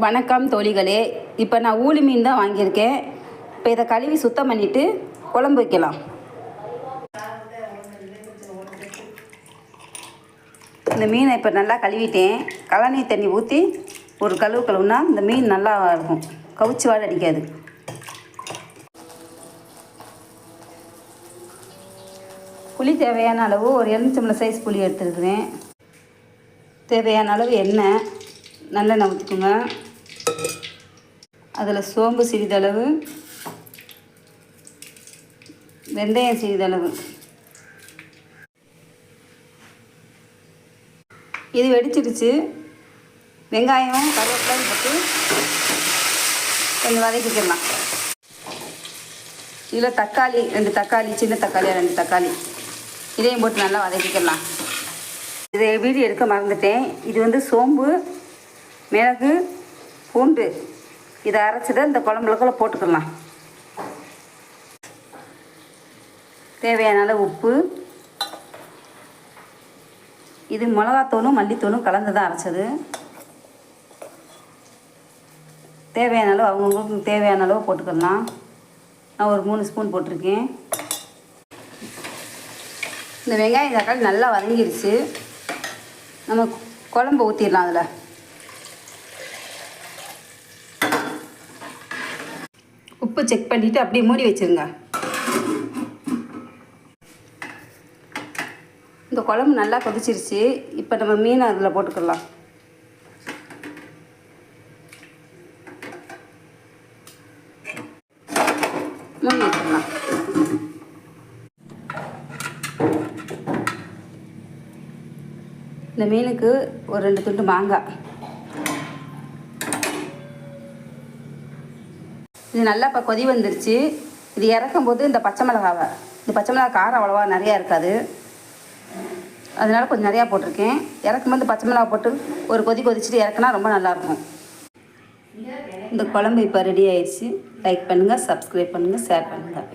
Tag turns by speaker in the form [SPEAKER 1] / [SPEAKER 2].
[SPEAKER 1] வணக்கம் தோழிகளே. இப்போ நான் ஊளி மீன் தான் வாங்கியிருக்கேன். இப்போ இதை கழுவி சுத்தம் பண்ணிவிட்டு குழம்பு வைக்கலாம். இந்த மீனை இப்போ நல்லா கழுவிட்டேன். கழனி தண்ணி ஊற்றி ஒரு கழுவுனா இந்த மீன் நல்லா இருக்கும், கவுச்சி வாடை அடிக்காது. புளி தேவையான அளவு ஒரு எலுமிச்சம்பழம் சைஸ் புளி எடுத்துருக்குறேன். தேவையான அளவு எண்ணெய், நல்லெண்ணெய் ஊற்றிக்கோங்க. அதில் சோம்பு சிறிதளவு, வெந்தயம் சிறிதளவு. இது வெடிச்சிடுச்சு. வெங்காயம் கருவேப்பிலை போட்டு கொஞ்சம் வதக்கிக்கலாம். இதில் தக்காளி 2 தக்காளி, சின்ன தக்காளியாக 2 தக்காளி, இதையும் போட்டு நல்லா வதக்கிக்கலாம். இதை வீடியோ எடுக்க மறந்துட்டேன். இது சோம்பு, மிளகு, பூண்டு இதை அரைச்சிட்டு இந்த குழம்புக்குள்ள போட்டுக்கலாம். தேவையான அளவு உப்பு. இது மிளகாத்தூளும் மல்லித்தூளும் கலந்து தான் அரைச்சது. தேவையான அளவு அவங்கவுங்களுக்கு தேவையான அளவு போட்டுக்கலாம். நான் ஒரு 3 ஸ்பூன் போட்டிருக்கேன். இந்த வெங்காயம் தக்காளி நல்லா வதங்கிடுச்சு. நம்ம குழம்பு ஊற்றிடலாம். அதில் உப்பு செக் பண்ணிவிட்டு அப்படியே மூடி வச்சுருங்க. இந்த குழம்பு நல்லா கொதிச்சிருச்சு. இப்போ நம்ம மீனை அதில் போட்டுக்கலாம். மூடி வச்சிடலாம். இந்த மீனுக்கு ஒரு 2 துண்டு மாங்காய். இது நல்லா இப்போ கொதி வந்துருச்சு. இது இறக்கும்போது இந்த பச்சை மிளகாய் காரம் அவ்வளோவா நிறையா இருக்காது, அதனால கொஞ்சம் நிறையா போட்டிருக்கேன். இறக்கும்போது பச்சை மிளகாய் போட்டு ஒரு கொதிச்சுட்டு இறக்குனா ரொம்ப நல்லாயிருக்கும். இந்த குழம்பு இப்போ ரெடி ஆயிடுச்சு. லைக் பண்ணுங்கள், சப்ஸ்கிரைப் பண்ணுங்கள், ஷேர் பண்ணுங்கள்.